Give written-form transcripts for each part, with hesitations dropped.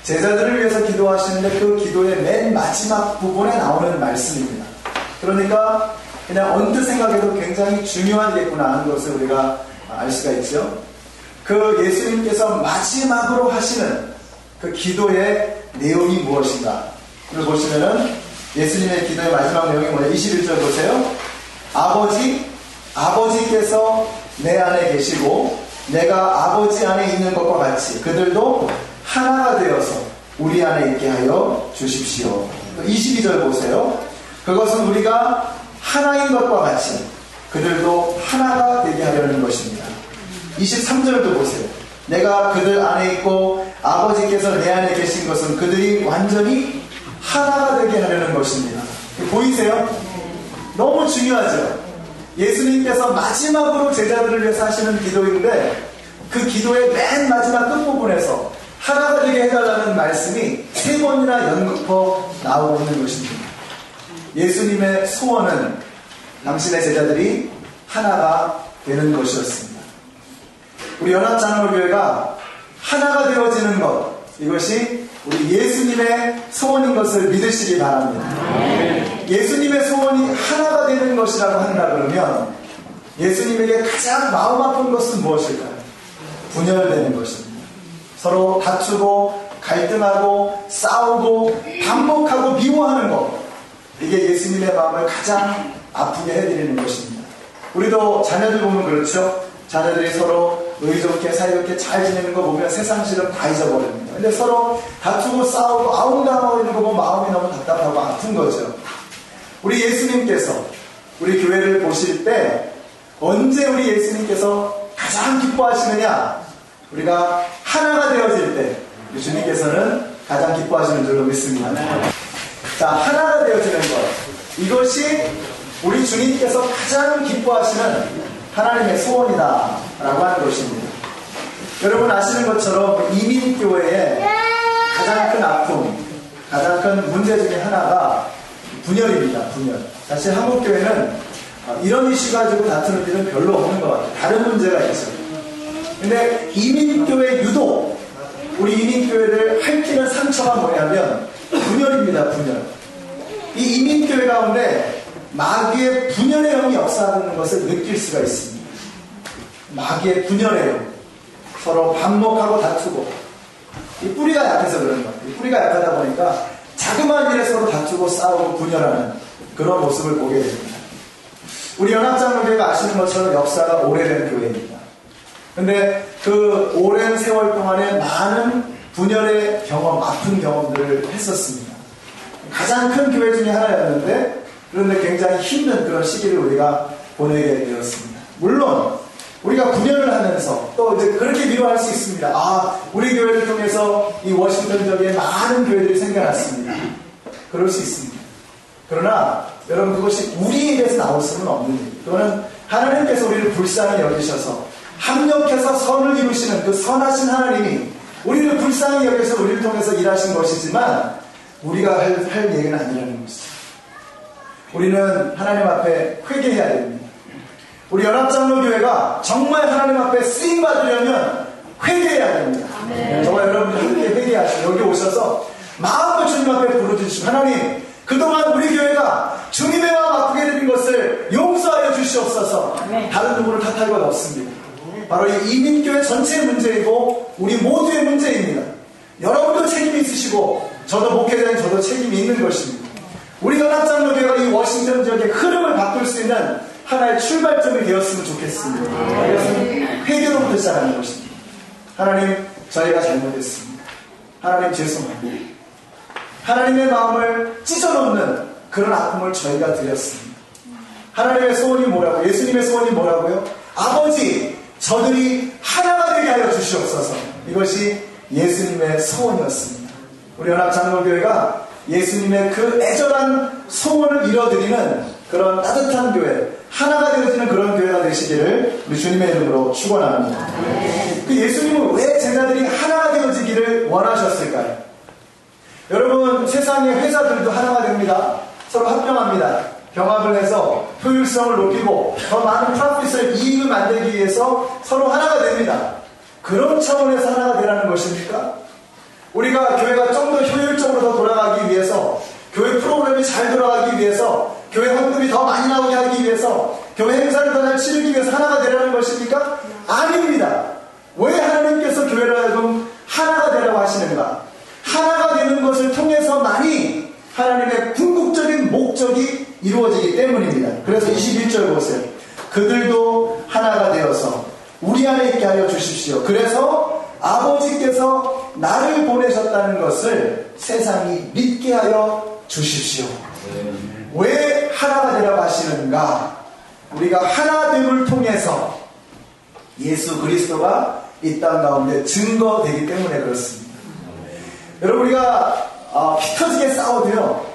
제자들을 위해서 기도하시는데 그 기도의 맨 마지막 부분에 나오는 말씀입니다. 그러니까 그냥 언뜻 생각해도 굉장히 중요한 예구나 하는 것을 우리가 알 수가 있죠. 그 예수님께서 마지막으로 하시는 그 기도의 내용이 무엇인가? 오늘 보시면은 예수님의 기도의 마지막 내용이 뭐냐? 21절 보세요. 아버지께서 내 안에 계시고 내가 아버지 안에 있는 것과 같이 그들도 하나가 되어서 우리 안에 있게 하여 주십시오. 22절 보세요. 그것은 우리가 하나인 것과 같이 그들도 하나가 되게 하려는 것입니다. 23절도 보세요. 내가 그들 안에 있고 아버지께서 내 안에 계신 것은 그들이 완전히 하나가 되게 하려는 것입니다. 보이세요? 너무 중요하죠. 예수님께서 마지막으로 제자들을 위해서 하시는 기도인데 그 기도의 맨 마지막 끝부분에서 하나가 되게 해달라는 말씀이 3번이나 연거푸 나오고 있는 것입니다. 예수님의 소원은 당신의 제자들이 하나가 되는 것이었습니다. 우리 연합장로교회가 하나가 되어지는 것, 이것이 우리 예수님의 소원인 것을 믿으시기 바랍니다. 예수님의 소원이 하나가 되는 것이라고 한다 그러면 예수님에게 가장 마음 아픈 것은 무엇일까요? 분열되는 것입니다. 서로 다투고 갈등하고 싸우고 반복하고 미워하는 것, 이게 예수님의 마음을 가장 아프게 해드리는 것입니다. 우리도 자녀들 보면 그렇죠. 자녀들이 서로 의좋게 사이좋게 잘 지내는 거 보면 세상 실험 다 잊어버립니다. 근데 서로 다투고 싸우고 아웅다웅하고 있는 거 보면 마음이 너무 답답하고 아픈 거죠. 우리 예수님께서 우리 교회를 보실 때 언제 우리 예수님께서 가장 기뻐하시느냐? 우리가 하나가 되어질 때 우리 주님께서는 가장 기뻐하시는 줄로 믿습니다. 자, 하나가 되어지는 것, 이것이 우리 주님께서 가장 기뻐하시는 하나님의 소원이다 라고 하는 것입니다. 여러분 아시는 것처럼 이민교회의 가장 큰 아픔, 가장 큰 문제 중에 하나가 분열입니다. 분열. 사실 한국교회는 이런 이슈 가지고 다투는 일은 별로 없는 것 같아요. 다른 문제가 있어요. 근데 이민교회 유독 우리 이민교회를 핥히는 상처가 뭐냐면 분열입니다. 분열. 이 이민교회 가운데 마귀의 분열의 영이 역사하는 것을 느낄 수가 있습니다. 마귀의 분열의 영, 서로 반목하고 다투고, 이 뿌리가 약해서 그런 것 같아요. 이 뿌리가 약하다 보니까 자그마한 일에 서로 다투고 싸우고 분열하는 그런 모습을 보게 됩니다. 우리 연합장로교회가 아시는 것처럼 역사가 오래된 교회입니다. 근데 그 오랜 세월 동안에 많은 분열의 경험, 아픈 경험들을 했었습니다. 가장 큰 교회 중에 하나였는데 그런데 굉장히 힘든 그런 시기를 우리가 보내게 되었습니다. 물론 우리가 분열을 하면서 또 이제 그렇게 위로할 수 있습니다. 아, 우리 교회를 통해서 이 워싱턴 지역에 많은 교회들이 생겨났습니다. 그럴 수 있습니다. 그러나 여러분 그것이 우리 입에서 나올 수는 없는 일입니다. 그거는 하나님께서 우리를 불쌍히 여기셔서 합력해서 선을 이루시는 그 선하신 하나님이 우리를 불쌍히 여기셔서 우리를 통해서 일하신 것이지만 우리가 할 얘기는 아니라는 것이죠. 우리는 하나님 앞에 회개해야 됩니다. 우리 연합장로교회가 정말 하나님 앞에 쓰임받으려면 회개해야 됩니다. 정말 여러분들 함께 회개하시고 여기 오셔서 마음껏 주님 앞에 부르짖으시고 하나님, 그동안 우리 교회가 주님의 마음 아프게 드린 것을 용서하여 주시옵소서. 다른 누구를 탓할 것 없습니다. 바로 이 이민교회 전체의 문제이고 우리 모두의 문제입니다. 여러분도 책임이 있으시고 저도 목회자인 저도 책임이 있는 것입니다. 우리 연합장로교회가 이 워싱턴 지역의 흐름을 바꿀 수 있는 하나의 출발점이 되었으면 좋겠습니다. 이것은 회개로부터 시작하는 것입니다. 하나님, 저희가 잘못했습니다. 하나님 죄송합니다. 하나님의 마음을 찢어놓는 그런 아픔을 저희가 드렸습니다. 하나님의 소원이 뭐라고? 예수님의 소원이 뭐라고요? 아버지, 저들이 하나가 되게 하여 주시옵소서. 이것이 예수님의 소원이었습니다. 우리 연합장로교회가 예수님의 그 애절한 소원을 이뤄드리는 그런 따뜻한 교회, 하나가 되어지는 그런 교회가 되시기를 우리 주님의 이름으로 축원합니다. 그 예수님은 왜 제자들이 하나가 되어지기를 원하셨을까요? 여러분, 세상의 회사들도 하나가 됩니다. 서로 합병합니다. 병합을 해서 효율성을 높이고 더 많은 프로핏을 이익을 만들기 위해서 서로 하나가 됩니다. 그런 차원에서 하나가 되라는 것입니까? 우리가 교회가 좀 더 효율적으로 더 돌아가기 위해서, 교회 프로그램이 잘 돌아가기 위해서, 교회 헌금이 더 많이 나오게 하기 위해서, 교회 행사를 더 잘 치르기 위해서 하나가 되라는 것입니까? 아닙니다. 왜 하나님께서 교회를 하여금 하나가 되라고 하시는가? 하나가 되는 것을 통해서만이 하나님의 궁극적인 목적이 이루어지기 때문입니다. 그래서 21절 보세요. 그들도 하나가 되어서 우리 안에 있게 하여 주십시오. 그래서 아버지께서 나를 보내셨다는 것을 세상이 믿게 하여 주십시오. 왜 하나가 되라고 하시는가? 우리가 하나됨을 통해서 예수 그리스도가 이 땅 가운데 증거되기 때문에 그렇습니다. 여러분, 우리가 피 터지게 싸워도요,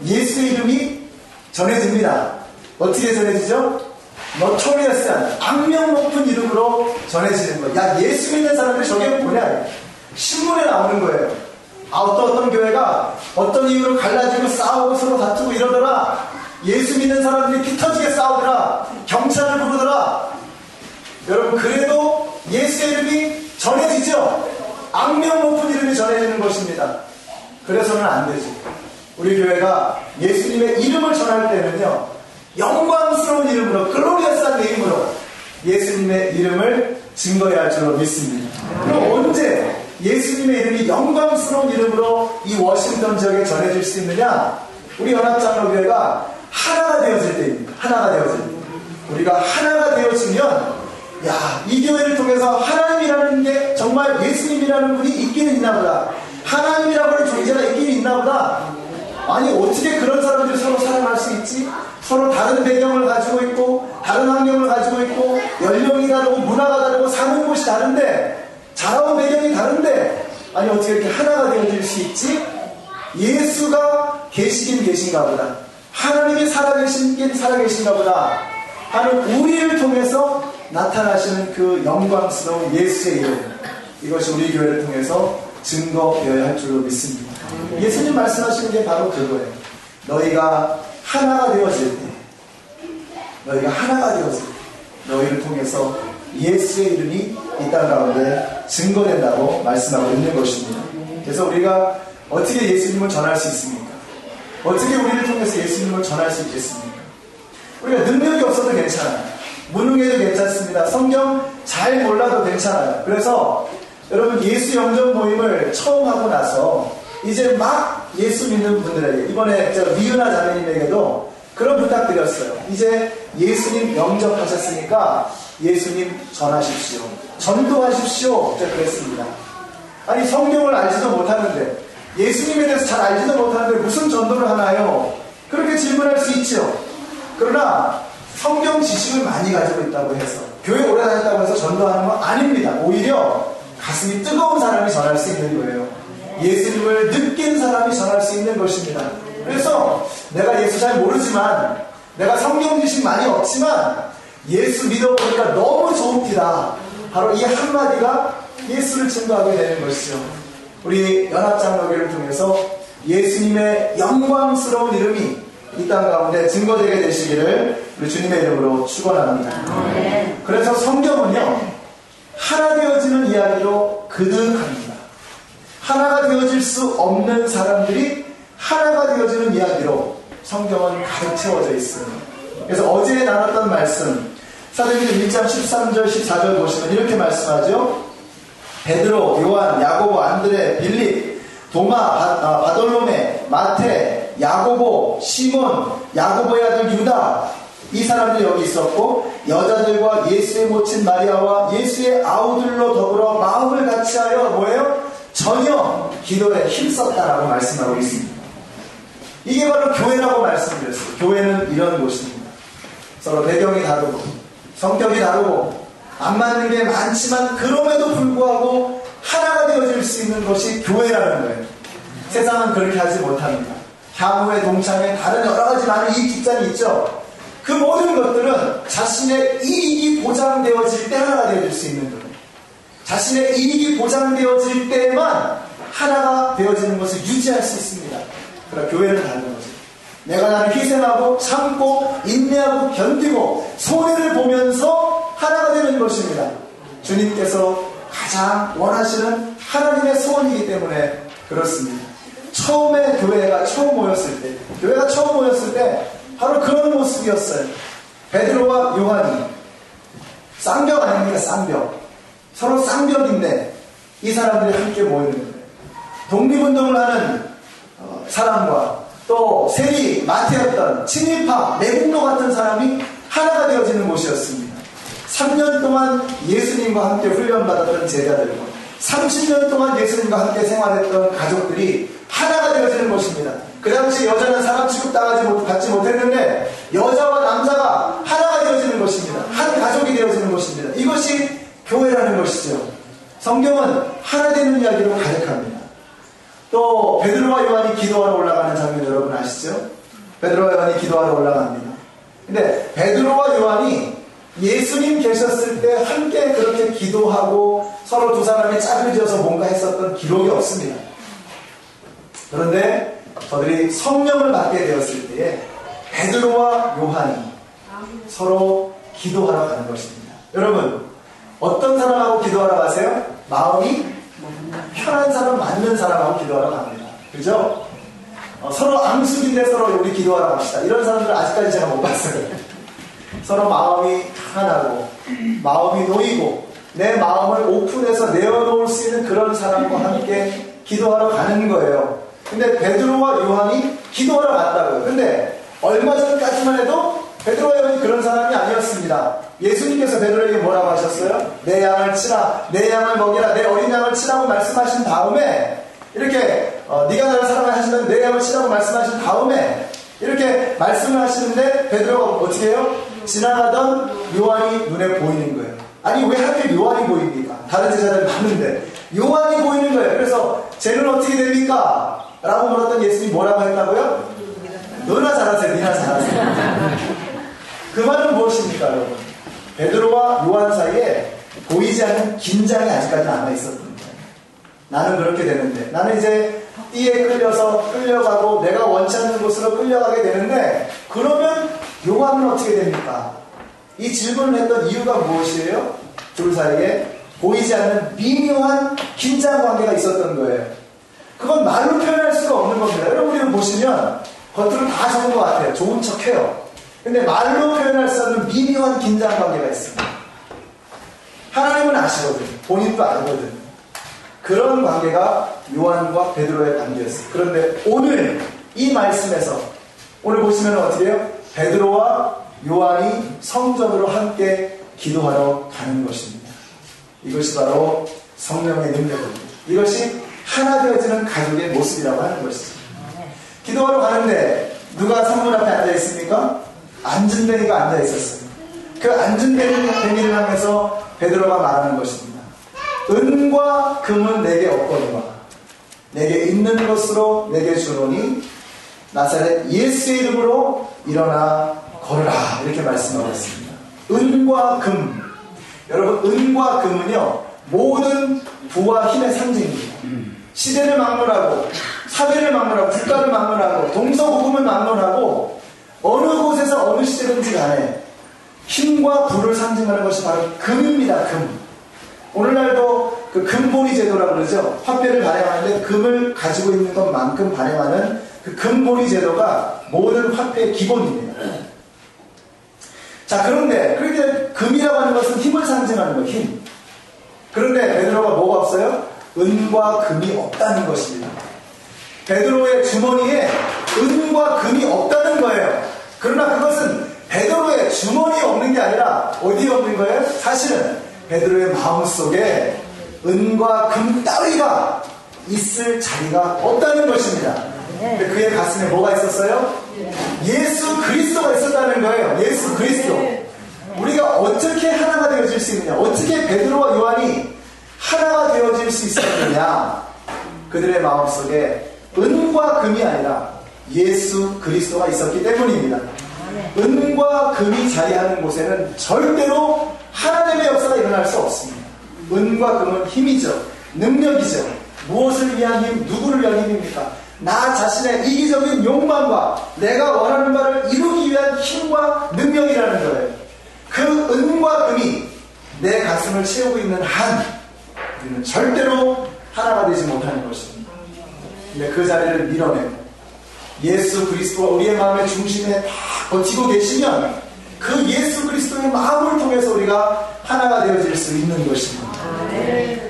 예수의 이름이 전해집니다. 어떻게 전해지죠? 노토리어스한 악명 높은 이름으로 전해지는 거예요. 야, 예수 믿는 사람들이 저게 뭐냐? 신문에 나오는 거예요. 어떤 교회가 어떤 이유로 갈라지고 싸우고 서로 다투고 이러더라. 예수 믿는 사람들이 피 터지게 싸우더라. 경찰을 부르더라. 여러분, 그래도 예수의 이름이 전해지죠? 악명 높은 이름이 전해지는 것입니다. 그래서는 안 되죠. 우리 교회가 예수님의 이름을 전할 때는요, 영광스러운 이름으로, 글로리어스한 네임으로 예수님의 이름을 증거해야 할 줄로 믿습니다. 그럼 언제 예수님의 이름이 영광스러운 이름으로 이 워싱턴 지역에 전해질 수 있느냐? 우리 연합장로교회가 하나가 되어질 때입니다. 하나가 되어질 때. 우리가 하나가 되어지면, 야, 이 교회를 통해서 하나님이라는 게 정말 예수님이라는 분이 있기는 있나 보다. 하나님이라고 하는 존재가 있기는 있나 보다. 아니, 어떻게 그런 사람들이 서로 사랑할 수 있지? 서로 다른 배경을 가지고 있고, 다른 환경을 가지고 있고, 연령이 다르고, 문화가 다르고, 사는 곳이 다른데, 자라온 배경이 다른데, 아니, 어떻게 이렇게 하나가 되어질 수 있지? 예수가 계시긴 계신가 보다. 하나님이 살아계신긴 살아계신가 보다 하는 우리를 통해서 나타나시는 그 영광스러운 예수의 이름, 이것이 우리 교회를 통해서 증거되어야 할 줄로 믿습니다. 예수님 말씀하시는 게 바로 그거예요. 너희가 하나가 되어질 때, 너희가 하나가 되어질 때 너희를 통해서 예수의 이름이 이 땅 가운데 증거된다고 말씀하고 있는 것입니다. 그래서 우리가 어떻게 예수님을 전할 수 있습니까? 어떻게 우리를 통해서 예수님을 전할 수 있겠습니까? 우리가 능력이 없어도 괜찮아요. 무능해도 괜찮습니다. 성경 잘 몰라도 괜찮아요. 그래서 여러분, 예수 영접 모임을 처음 하고 나서 이제 막 예수 믿는 분들에게, 이번에 저 미은아 자매님에게도 그런 부탁드렸어요. 이제 예수님 영접하셨으니까 예수님 전하십시오. 전도하십시오. 제가 그랬습니다. 아니, 성경을 알지도 못하는데, 예수님에 대해서 잘 알지도 못하는데 무슨 전도를 하나요? 그렇게 질문할 수 있죠. 그러나 성경 지식을 많이 가지고 있다고 해서, 교회 오래 다녔다고 해서 전도하는 건 아닙니다. 오히려 가슴이 뜨거운 사람이 전할 수 있는 거예요. 예수님을 느낀 사람이 전할 수 있는 것입니다. 그래서 내가 예수 잘 모르지만, 내가 성경 지식 많이 없지만 예수 믿어보니까 너무 좋은 피다. 바로 이 한마디가 예수를 증거하게 되는 것이죠. 우리 연합장로교를 통해서 예수님의 영광스러운 이름이 이 땅 가운데 증거되게 되시기를 우리 주님의 이름으로 축원합니다. 그래서 성경은요, 하나 되어지는 이야기로 그득합니다. 하나가 되어질 수 없는 사람들이 하나가 되어지는 이야기로 성경은 가득 채워져 있습니다. 그래서 어제 나눴던 말씀, 사도행전 1장 13절 14절 보시면 이렇게 말씀하죠. 베드로, 요한, 야고보, 안드레, 빌립, 도마, 바돌로메, 마테, 야고보, 시몬, 야고보의 아들 유다, 이 사람들이 여기 있었고, 여자들과 예수의 모친 마리아와 예수의 아우들로 더불어 마음을 같이하여 뭐예요? 전혀 기도에 힘썼다라고 말씀하고 있습니다. 이게 바로 교회라고 말씀드렸어요. 교회는 이런 곳입니다. 서로 배경이 다르고 성격이 다르고 안 맞는 게 많지만 그럼에도 불구하고 하나가 되어질 수 있는 것이 교회라는 거예요. 세상은 그렇게 하지 못합니다. 향후에 동창회 다른 여러 가지 많은 이익 집단이 있죠. 그 모든 것들은 자신의 이익이 보장되어질 때 하나가 되어질 수 있는 거예요. 자신의 이익이 보장되어질 때만 하나가 되어지는 것을 유지할 수 있습니다. 그러나 교회는 다른 거죠. 내가 나를 희생하고 참고 인내하고 견디고 손해를 보면서 하나가 되는 것입니다. 주님께서 가장 원하시는 하나님의 소원이기 때문에 그렇습니다. 처음에 교회가 처음 모였을 때 바로 그런 모습이었어요. 베드로와 요한이 쌍벽 아닙니까? 쌍벽. 서로 쌍벽인데 이 사람들이 함께 모이는 거예요. 독립운동을 하는 사람과 또 세리 마태였던 친일파 내국노 같은 사람이 하나가 되어지는 곳이었습니다. 3년 동안 예수님과 함께 훈련받았던 제자들과 30년 동안 예수님과 함께 생활했던 가족들이 하나가 되어지는 것입니다. 그 당시 여자는 사람 취급받지 못했는데 여자와 남자가 하나가 되어지는 것입니다. 한 가족이 되어지는 것입니다. 이것이 교회라는 것이죠. 성경은 하나 되는 이야기로 가득합니다. 또 베드로와 요한이 기도하러 올라가는 장면 여러분 아시죠? 베드로와 요한이 기도하러 올라갑니다. 근데 베드로와 요한이 예수님 계셨을 때 함께 그렇게 기도하고 서로 두 사람이 짝을 지어서 뭔가 했었던 기록이 없습니다. 그런데 저들이 성령을 받게 되었을 때에 베드로와 요한이 서로 기도하러 가는 것입니다. 여러분, 어떤 사람하고 기도하러 가세요? 마음이 편한 사람, 맞는 사람하고 기도하러 갑니다. 그죠? 서로 앙숙인데 서로 우리 기도하러 갑시다. 이런 사람들 아직까지 제가 못 봤어요. 서로 마음이 편하고 마음이 놓이고 내 마음을 오픈해서 내어놓을 수 있는 그런 사람과 함께 기도하러 가는 거예요. 근데 베드로와 요한이 기도하러 갔다고요. 근데 얼마 전까지만 해도 베드로와 요한이 그런 사람이 아니었습니다. 예수님께서 베드로에게 뭐라고 하셨어요? 내 양을 치라, 내 양을 먹이라, 내 어린 양을 치라고 말씀하신 다음에 이렇게 네가 나를 사랑하라 하시면 내 양을 치라고 말씀하신 다음에 이렇게 말씀을 하시는데 베드로가 어떻게 해요? 지나가던 요한이 눈에 보이는 거예요. 아니 왜 하필 요한이 보입니까? 다른 제자들이 많은데 요한이 보이는 거예요. 그래서 쟤는 어떻게 됩니까? 라고 물었던 예수님이 뭐라고 했다고요? 너나 잘하세요. 니나 잘하세요. 그 말은 무엇입니까 여러분? 베드로와 요한 사이에 보이지 않는 긴장이 아직까지 남아있었던 거예요. 나는 그렇게 되는데 나는 이제 띠에 끌려가고 내가 원치 않는 곳으로 끌려가게 되는데 그러면 요한은 어떻게 됩니까? 이 질문을 했던 이유가 무엇이에요? 둘 사이에 보이지 않는 미묘한 긴장관계가 있었던 거예요. 그건 말로 표현할 수가 없는 겁니다. 여러분이 보시면 겉으로 다 좋은 것 같아요. 좋은 척해요. 근데 말로 표현할 수 없는 미묘한 긴장관계가 있습니다. 하나님은 아시거든. 본인도 알거든. 그런 관계가 요한과 베드로의 관계였어요. 그런데 오늘 이 말씀에서 오늘 보시면 어떻게 해요? 베드로와 요한이 성전으로 함께 기도하러 가는 것입니다. 이것이 바로 성령의 능력입니다. 이것이 하나 되어지는 가족의 모습이라고 하는 것이죠. 기도하러 가는데 누가 성문 앞에 앉아 있습니까? 앉은 뱅이가 앉아 있었어요. 그 앉은 뱅이를 향해서 베드로가 말하는 것입니다. 은과 금은 내게 없거니와 내게 있는 것으로 내게 주노니 나사렛 예수의 이름으로 일어나 걸으라 이렇게 말씀하고 있습니다. 은과 금, 여러분 은과 금은요 모든 부와 힘의 상징입니다. 시대를 막론하고 사회를 막론하고 국가를 막론하고 동서고금을 막론하고 어느 곳에서 어느 시대든지 간에 힘과 부를 상징하는 것이 바로 금입니다. 금. 오늘날도 그 금보리 제도라고 그러죠. 화폐를 발행하는데 금을 가지고 있는 것만큼 발행하는 그 금보리 제도가 모든 화폐의 기본입니다. 자, 그런데 그렇게 금이라고 하는 것은 힘을 상징하는 거예요. 힘. 그런데 베드로가 뭐가 없어요? 은과 금이 없다는 것입니다. 베드로의 주머니에 은과 금이 없다는 거예요. 그러나 그것은 베드로의 주머니에 없는 게 아니라 어디에 없는 거예요? 사실은 베드로의 마음속에 은과 금 따위가 있을 자리가 없다는 것입니다. 근데 그의 가슴에 뭐가 있었어요? 예수 그리스도가 있었다는 거예요. 예수 그리스도. 우리가 어떻게 하나가 되어질 수 있느냐? 어떻게 베드로와 요한이 하나가 되어질 수 있었느냐? 그들의 마음속에 은과 금이 아니라 예수 그리스도가 있었기 때문입니다. 은과 금이 자리하는 곳에는 절대로 하나님의 역사가 일어날 수 없습니다. 은과 금은 힘이죠. 능력이죠. 무엇을 위한 힘, 누구를 위한 힘입니까? 나 자신의 이기적인 욕망과 내가 원하는 바를 이루기 위한 힘과 능력이라는 거예요. 그 은과 금이 내 가슴을 채우고 있는 한 우리는 절대로 하나가 되지 못하는 것입니다. 근데 그 자리를 밀어내고 예수 그리스도가 우리의 마음의 중심에 다 버티고 계시면 그 예수 그리스도의 마음을 통해서 우리가 하나가 되어질 수 있는 것입니다.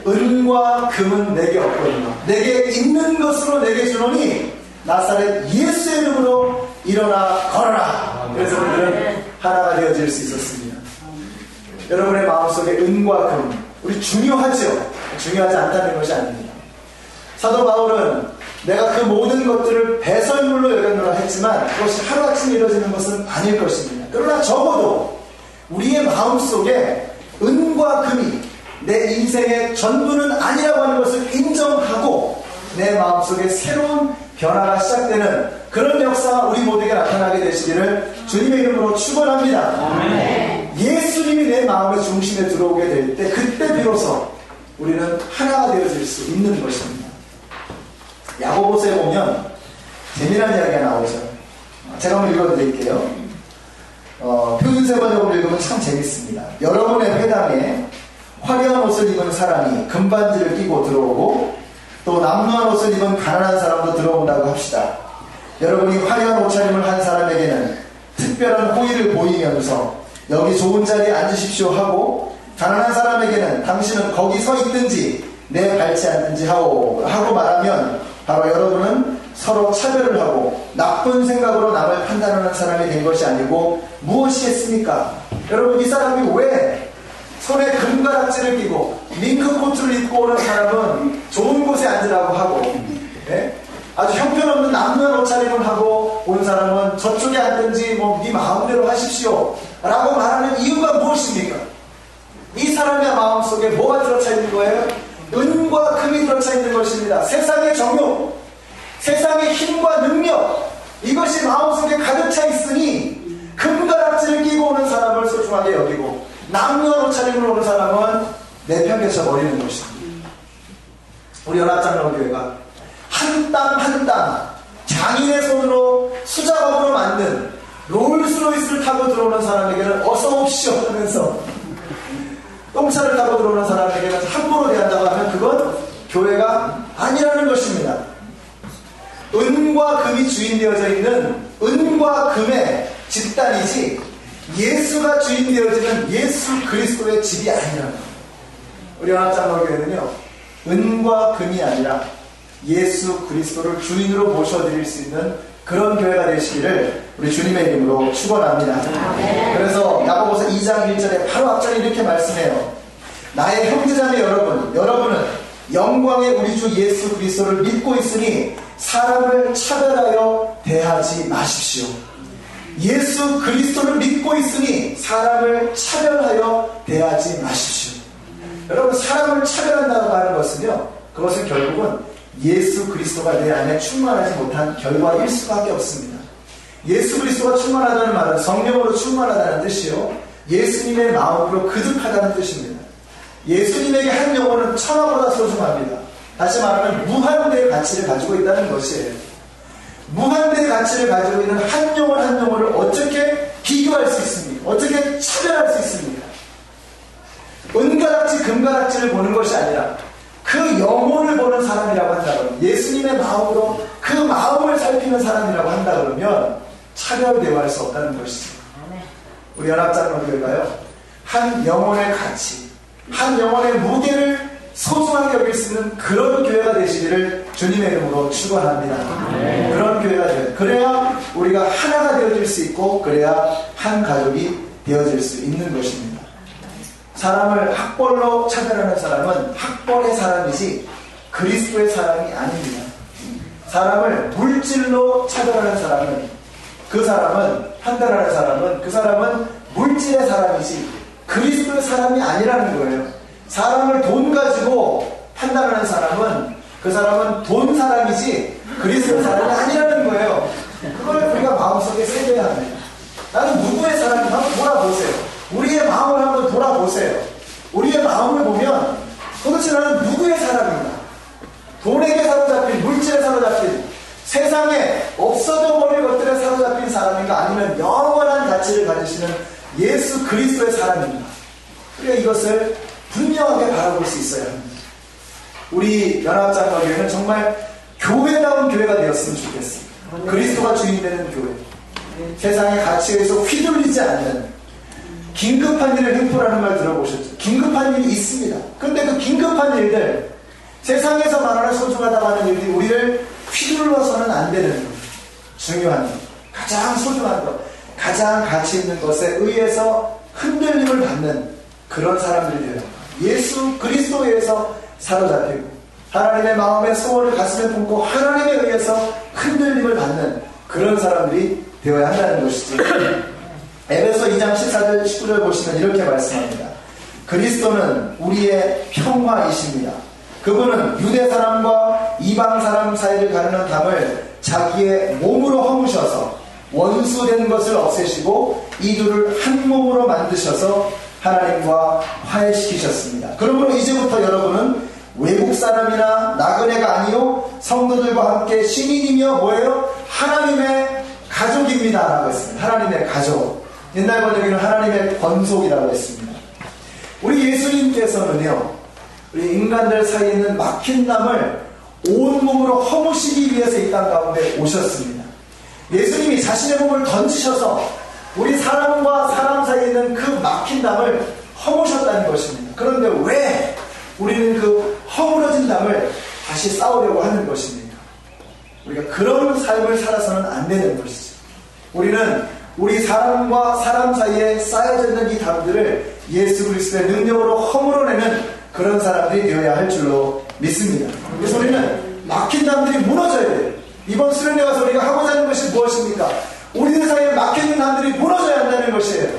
은과 금은 내게 없거든요. 내게 있는 것으로 내게 주노니 나사렛 예수의 이름으로 일어나 걸어라. 그래서 우리는 하나가 되어질 수 있었습니다. 여러분의 마음속에 은과 금, 우리 중요하죠? 중요하지 않다는 것이 아닙니다. 사도 바울은 내가 그 모든 것들을 배설물로 여겼노라 했지만 그것이 하루아침에 이루어지는 것은 아닐 것입니다. 그러나 적어도 우리의 마음속에 은과 금이 내 인생의 전부는 아니라고 하는 것을 인정하고 내 마음속에 새로운 변화가 시작되는 그런 역사가 우리 모두에게 나타나게 되시기를 주님의 이름으로 축원합니다. 예수님이 내 마음의 중심에 들어오게 될 때 그때 비로소 우리는 하나가 되어질 수 있는 것입니다. 야고보서에 보면 재미난 이야기가 나오죠. 제가 한번 읽어드릴게요. 표준 세번역으로 읽으면 참 재밌습니다. 여러분의 회당에 화려한 옷을 입은 사람이 금반지를 끼고 들어오고 또 남루한 옷을 입은 가난한 사람도 들어온다고 합시다. 여러분이 화려한 옷차림을 한 사람에게는 특별한 호의를 보이면서 여기 좋은 자리에 앉으십시오 하고 가난한 사람에게는 당신은 거기 서 있든지 내 밟지 않든지 하고 말하면 바로 여러분은 서로 차별을 하고 나쁜 생각으로 남을 판단하는 사람이 된 것이 아니고 무엇이겠습니까? 여러분, 이 사람이 왜 손에 금가락지를 끼고 밍크 코트를 입고 오는 사람은 좋은 곳에 앉으라고 하고, 네? 아주 형편없는 남루한 옷차림을 하고 온 사람은 저쪽에 앉든지 네 마음대로 하십시오 라고 말하는 이유가 무엇입니까? 이 사람의 마음속에 뭐가 들어차 있는 거예요? 은과 금이 들어차 있는 것입니다. 세상의 정욕, 세상의 힘과 능력, 이것이 마음속에 가득 차 있으니 금가락지를 끼고 오는 사람을 소중하게 여기고 남루한 옷차림으로 오는 사람은 내팽개쳐 버리는 것입니다. 우리 연합장로교회가 한 땀 한 땀 장인의 손으로 수작업으로 만든 롤스로이스를 타고 들어오는 사람에게는 어서 오십시오 하면서 똥차를 타고 들어오는 사람에게는 함부로 대한다고 하면 그건 교회가 아니라는 것입니다. 은과 금이 주인되어져 있는 은과 금의 집단이지 예수가 주인되어지는 예수 그리스도의 집이 아니라는 거예요. 우리 연합장로교회는요, 은과 금이 아니라 예수 그리스도를 주인으로 모셔드릴 수 있는 그런 교회가 되시기를 우리 주님의 이름으로 축원합니다. 그래서 야고보서 2장 1절에 바로 앞절에 이렇게 말씀해요. 나의 형제자매 여러분은 영광의 우리 주 예수 그리스도를 믿고 있으니 사람을 차별하여 대하지 마십시오. 예수 그리스도를 믿고 있으니 사람을 차별하여 대하지 마십시오. 여러분, 사람을 차별한다고 하는 것은요, 그것은 결국은 예수 그리스도가 내 안에 충만하지 못한 결과일 수밖에 없습니다. 예수 그리스도가 충만하다는 말은 성령으로 충만하다는 뜻이요, 예수님의 마음으로 그득하다는 뜻입니다. 예수님에게 한 영혼은 천하보다 소중합니다. 다시 말하면 무한대의 가치를 가지고 있다는 것이에요. 무한대의 가치를 가지고 있는 한 영혼 한 영혼을 어떻게 비교할 수 있습니까? 어떻게 차별할 수 있습니까? 은가락지 금가락지를 보는 것이 아니라 그 영혼을 보는 사람이라고 한다 그러면, 예수님의 마음으로 그 마음을 살피는 사람이라고 한다 그러면 차별 대화할 수 없다는 것이죠. 우리 연합장로교회가요, 한 영혼의 가치, 한 영혼의 무게를 소중하게 여길 수 있는 그런 교회가 되시기를 주님의 이름으로 축원합니다. 그런 교회가 되어, 그래야 우리가 하나가 되어질 수 있고, 그래야 한 가족이 되어질 수 있는 것입니다. 사람을 학벌로 차별하는 사람은 학벌의 사람이지 그리스도의 사람이 아닙니다. 사람을 물질로 차별하는 사람은, 판단하는 사람은, 그 사람은 물질의 사람이지 그리스도의 사람이 아니라는 거예요. 사람을 돈 가지고 판단하는 사람은, 그 사람은 돈 사람이지 그리스도의 사람이 아니라는 거예요. 그걸 우리가 마음속에 새겨야 합니다. 나는 누구의 사람인가 한번 돌아보세요. 우리의 마음을 한번 돌아보세요. 우리의 마음을 보면 도대체 나는 누구의 사람인가? 돈에게 사로잡힌, 물질에 사로잡힌, 세상에 없어져 버릴 것들에 사로잡힌 사람인가? 아니면 영원한 가치를 가지시는 예수 그리스도의 사람인가? 우리가 이것을 분명하게 바라볼 수 있어야 합니다. 우리 연합장로교회는 정말 교회다운 교회가 되었으면 좋겠습니다. 그리스도가 주인 되는 교회. 세상의 가치에 의해서 휘둘리지 않는 긴급한 일을 행포라는 말 들어보셨죠? 긴급한 일이 있습니다. 근데 그 긴급한 일들, 세상에서 말하는 소중하다고 하는 일들이 우리를 휘둘러서는 안 되는 것. 중요한 것, 가장 소중한 것, 가장 가치 있는 것에 의해서 흔들림을 받는 그런 사람들이 되어요. 예수 그리스도에 의해서 사로잡히고 하나님의 마음의 소원을 가슴에 품고 하나님에 의해서 흔들림을 받는 그런 사람들이 되어야 한다는 것이죠. 에베소 2장 14절 19절 보시면 이렇게 말씀합니다. 그리스도는 우리의 평화이십니다. 그분은 유대 사람과 이방 사람 사이를 가르는 담을 자기의 몸으로 허무셔서 원수된 것을 없애시고 이들을 한 몸으로 만드셔서 하나님과 화해시키셨습니다. 그러므로 이제부터 여러분은 외국 사람이나 나그네가 아니요 성도들과 함께 시민이며 뭐예요? 하나님의 가족입니다 라고 했습니다. 하나님의 가족. 옛날 번역에는 하나님의 권속이라고 했습니다. 우리 예수님께서는요, 우리 인간들 사이에 있는 막힌 담을 온몸으로 허무시기 위해서 이 땅 가운데 오셨습니다. 예수님이 자신의 몸을 던지셔서 우리 사람과 사람 사이에 있는 그 막힌 담을 허무셨다는 것입니다. 그런데 왜 우리는 그 허물어진 담을 다시 쌓으려고 하는 것입니까? 우리가 그런 삶을 살아서는 안 되는 것이죠. 우리는 우리 사람과 사람 사이에 쌓여져 있는 이 담들을 예수 그리스도의 능력으로 허물어내는 그런 사람들이 되어야 할 줄로 믿습니다. 그래서 우리는 막힌 담들이 무너져야 돼요. 이번 수련회 가서 우리가 하고자 하는 것이 무엇입니까? 우리들 사이에 막혀있는 담들이 무너져야 한다는 것이에요.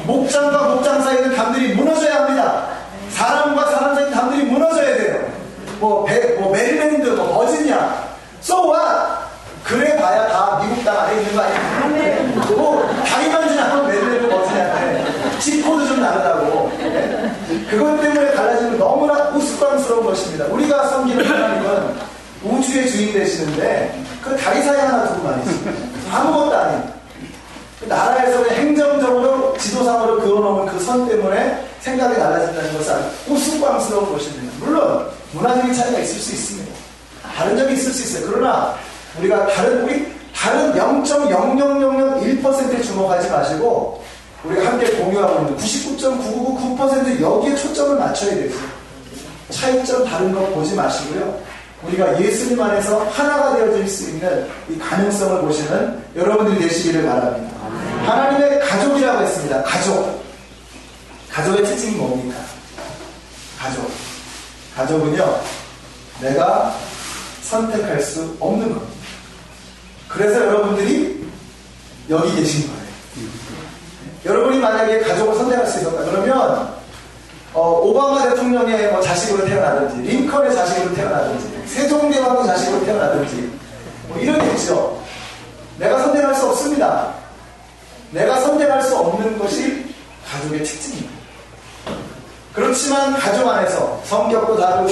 목장과 목장 사이에 있는 담들이 무너져야 합니다. 사람과 사람 사이에 있는 담들이 무너져야 돼요. 메릴랜드, 버지니아, so what? 그래 봐야 다 미국 땅 안에 있는 거 아니에요? 다리만 지나면 메릴랜드, 버지니아인데 지코도 좀 다르다고. 그것 때문에 갈라지는 너무나 우스꽝스러운 것입니다. 우리가 섬기는 하나님은 우주의 주인 되시는데 그 다리 사이 하나 두고 말이지. 아무것도 아니에요. 나라에서는 행정적으로 지도상으로 그어놓은 그 선 때문에 생각이 달라진다는 것은 아주 우스꽝스러운 것입니다. 물론 문화적인 차이가 있을 수 있습니다. 다른 점이 있을 수 있어요. 그러나 우리가 다른 0.00001%에 주목하지 마시고 우리가 함께 공유하고 있는 99.9999% 여기에 초점을 맞춰야 되죠. 차이점 다른 거 보지 마시고요. 우리가 예수님 안에서 하나가 되어질 수 있는 이 가능성을 보시는 여러분들이 되시기를 바랍니다. 하나님의 가족이라고 했습니다. 가족의 특징이 뭡니까? 가족은요, 내가 선택할 수 없는 겁니다. 그래서 여러분들이 여기 계신 거예요. 여러분이 만약에 가족을 선택할 수 있었다 그러면 오바마 대통령의 자식으로 태어나든지 링컨의 자식으로 태어나든지 세종대왕의 자식으로 태어나든지 이러겠죠. 내가 선택할 수 없습니다. 내가 선택할 수 없는 것이 가족의 특징입니다. 그렇지만 가족 안에서 성격도 다르고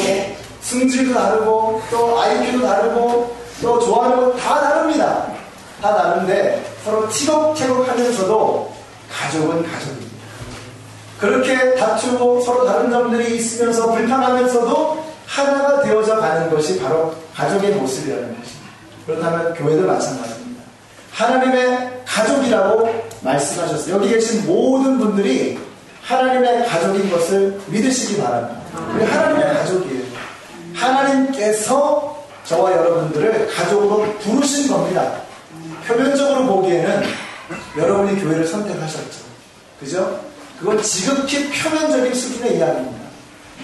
승질도 다르고 또 IQ도 다르고 또 좋아하는 것 다 다릅니다. 다 다른데 서로 티격태격하면서도 가족은 가족입니다. 그렇게 다투고 서로 다른 점들이 있으면서 불편하면서도 하나가 되어져 가는 것이 바로 가족의 모습이라는 것입니다. 그렇다면 교회도 마찬가지입니다. 하나님의 가족이라고 말씀하셨어요. 여기 계신 모든 분들이 하나님의 가족인 것을 믿으시기 바랍니다. 우리 하나님의 가족이에요. 하나님께서 저와 여러분들을 가족으로 부르신 겁니다. 표면적으로 보기에는 여러분이 교회를 선택하셨죠. 그죠? 그건 지극히 표면적인 수준의 이야기입니다.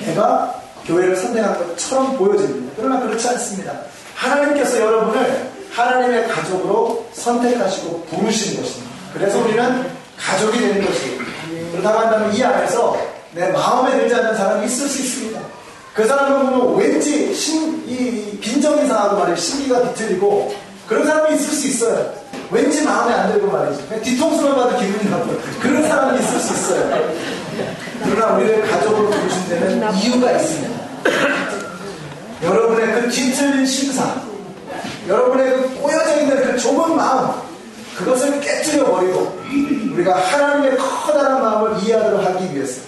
내가 교회를 선택한 것처럼 보여집니다. 그러나 그렇지 않습니다. 하나님께서 여러분을 하나님의 가족으로 선택하시고 부르신 것입니다. 그래서 우리는 가족이 되는 것이에요. 그렇다고 한다면 이 안에서 내 마음에 들지 않는 사람이 있을 수 있습니다. 그 사람을 보면 왠지 빈정이 상하고 말이에요. 심기가 비틀리고 그런 사람이 있을 수 있어요. 왠지 마음에 안 들고 말이죠. 뒤통수를 봐도 기분이 나쁘고 그런 사람이 있을 수 있어요. 그러나 우리를 가족으로 부르신 데는 이유가 있습니다. 여러분의 그 뒤틀린 심사, 여러분의 그 꼬여져 있는 그 좁은 마음, 그것을 깨뜨려 버리고 우리가 하나님의 커다란 마음을 이해하도록 하기 위해서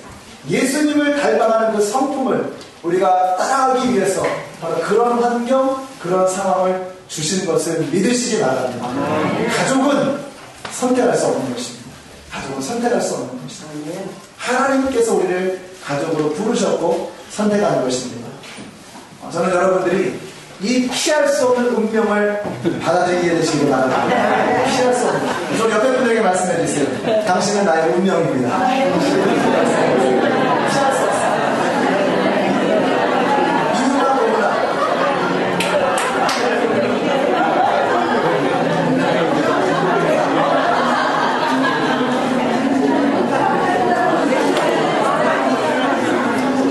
예수님을 닮아가는 그 성품을 우리가 따라하기 위해서 바로 그런 환경, 그런 상황을 주신 것을 믿으시기 바랍니다. 가족은 선택할 수 없는 것입니다. 가족은 선택할 수 없는 것입니다. 하나님께서 우리를 가족으로 부르셨고 선택하는 것입니다. 저는 여러분들이 이 피할 수 없는 운명을 받아들이게 되시길 바랍니다. 피할 수 없는. 저 옆에 분들에게 말씀해 주세요. 당신은 나의 운명입니다. 피할 수 없어요. 이유가 뭐구나.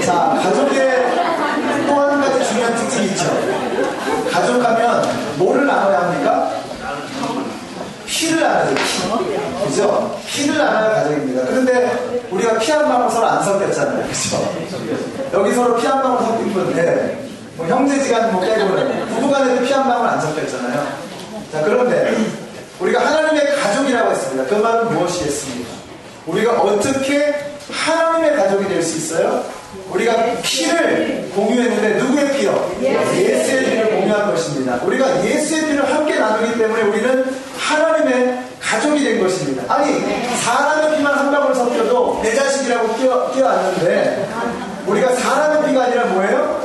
자, 가족의 또 한 가지 중요한 특징이 있죠. 가족하면 뭐를 나눠야 합니까? 피를 나눠야 돼요. 그죠? 피를 나눠야 가족입니다. 그런데 우리가 피 한 방울 서로 안 섞였잖아요. 그죠? 여기 서로 피 한 방울 섞인 건데 뭐 형제지간 뭐 빼고는 부부간에도 피 한 방울 안 섞였잖아요. 자, 그런데 우리가 하나님의 가족이라고 했습니다. 그 말은 무엇이겠습니까? 우리가 어떻게 하나님의 가족이 될 수 있어요? 우리가 피를 공유했는데 누구의 피요? 예수의 피를 공유한 것입니다. 우리가 예수의 피를 함께 나누기 때문에 우리는 하나님의 가족이 된 것입니다. 아니, 사람의 피만 한 방울 섞여도 내 자식이라고 끼어안는데 우리가 사람의 피가 아니라 뭐예요?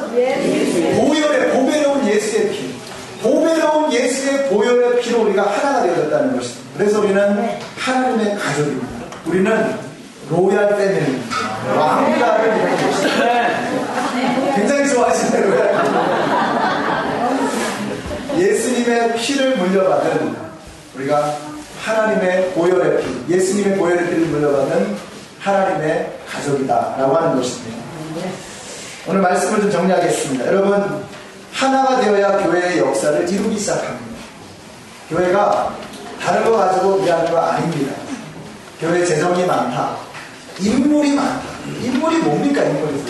보배로운 예수의 피. 보배로운 예수의 보혈의 피로 우리가 하나가 되어졌다는 것입니다. 그래서 우리는 하나님의 가족입니다. 우리는 로얄 패밀리입니다. 왕가를 이루는 것입니다. 굉장히 좋아하시네요. 예수님의 피를 물려받은 우리가 하나님의 보혈의 피, 예수님의 보혈의 피를 물려받은 하나님의 가족이다라고 하는 것입니다. 오늘 말씀을 좀 정리하겠습니다. 여러분, 하나가 되어야 교회의 역사를 이루기 시작합니다. 교회가 다른 거 가지고 일하는 거 아닙니다. 교회 재정이 많다. 인물이 많다. 인물이 뭡니까, 인물이?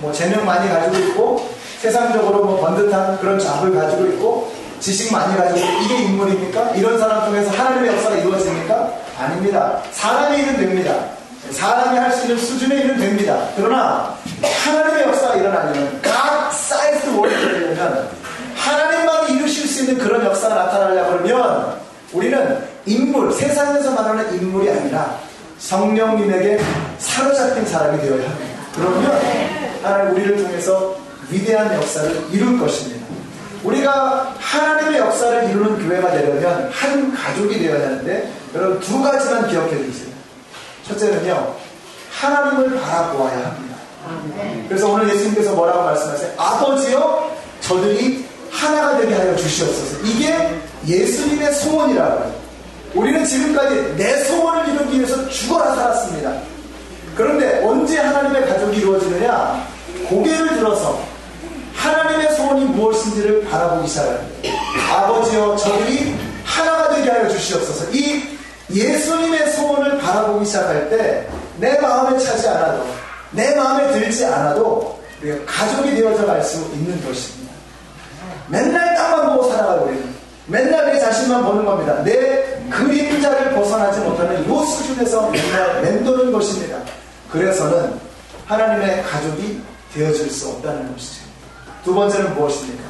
뭐 재능 많이 가지고 있고 세상적으로 뭐 번듯한 그런 잡을 가지고 있고 지식 많이 가지고 있고 이게 인물입니까? 이런 사람 통해서 하나님의 역사가 이루어집니까? 아닙니다. 사람의 일은 됩니다. 사람이 할 수 있는 수준의 일은 됩니다. 그러나 하나님의 역사가 일어나려면 God sized work가 되려면 하나님만 이루실 수 있는 그런 역사가 나타나려고 그러면 우리는 인물, 세상에서 말하는 인물이 아니라 성령님에게 사로잡힌 사람이 되어야 합니다. 그러면 하나님 우리를 통해서 위대한 역사를 이룰 것입니다. 우리가 하나님의 역사를 이루는 교회가 되려면 한 가족이 되어야 하는데 여러분 두 가지만 기억해 주세요. 첫째는요, 하나님을 바라보아야 합니다. 그래서 오늘 예수님께서 뭐라고 말씀하세요? 아버지여 저들이 하나가 되게 하여 주시옵소서. 이게 예수님의 소원이라고요. 우리는 지금까지 내 소원을 이루기 위해서 죽어라 살았습니다. 그런데 언제 하나님의 가족이 이루어지느냐? 고개를 들어서 하나님의 소원이 무엇인지를 바라보기 시작합니다. 아버지여 저들이 하나가 되게 하여 주시옵소서. 이 예수님의 소원을 바라보기 시작할 때 내 마음에 차지 않아도 내 마음에 들지 않아도 우리가 가족이 되어져 갈 수 있는 것입니다. 맨날 땅만 보고 살아가요. 우리는 맨날 내 자신만 보는 겁니다. 내 그림자를 벗어나지 못하는 이 수준에서 맨날 맴도는 것입니다. 그래서는 하나님의 가족이 되어질 수 없다는 것이죠. 두 번째는 무엇입니까?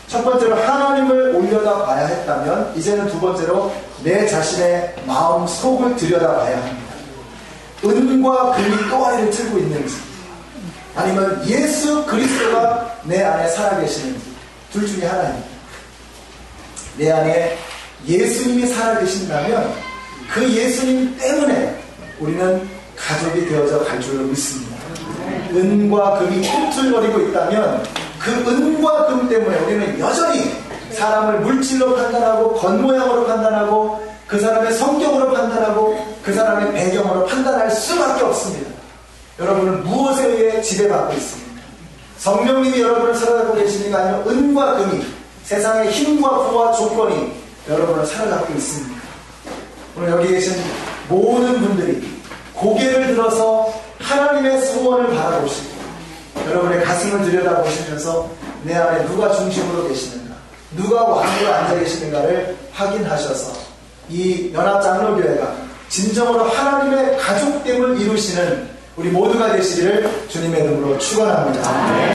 첫 번째로 하나님을 올려다 봐야 했다면 이제는 두 번째로 내 자신의 마음 속을 들여다 봐야 합니다. 은과 금이 또아리를 틀고 있는지 아니면 예수 그리스도가 내 안에 살아계시는지 둘 중에 하나입니다. 내 안에 예수님이 살아계신다면 그 예수님 때문에 우리는 가족이 되어져 갈 줄로 믿습니다. 은과 금이 꿈틀거리고 있다면 그 은과 금 때문에 우리는 여전히 사람을 물질로 판단하고 겉모양으로 판단하고 그 사람의 성격으로 판단하고 그 사람의 배경으로 판단할 수밖에 없습니다. 여러분은 무엇에 의해 지배받고 있습니까? 성령님이 여러분을 사로잡고 계십니까? 아니면 은과 금이 세상의 힘과 부와 조건이 여러분을 사로잡고 있습니까? 오늘 여기 계신 모든 분들이 고개를 들어서 하나님의 소원을 바라보시고 여러분의 가슴을 들여다보시면서 내 안에 누가 중심으로 계시는가, 누가 왕으로 앉아 계시는가를 확인하셔서 이 연합장로교회가 진정으로 하나님의 가족됨을 이루시는 우리 모두가 되시기를 주님의 이름으로 축원합니다.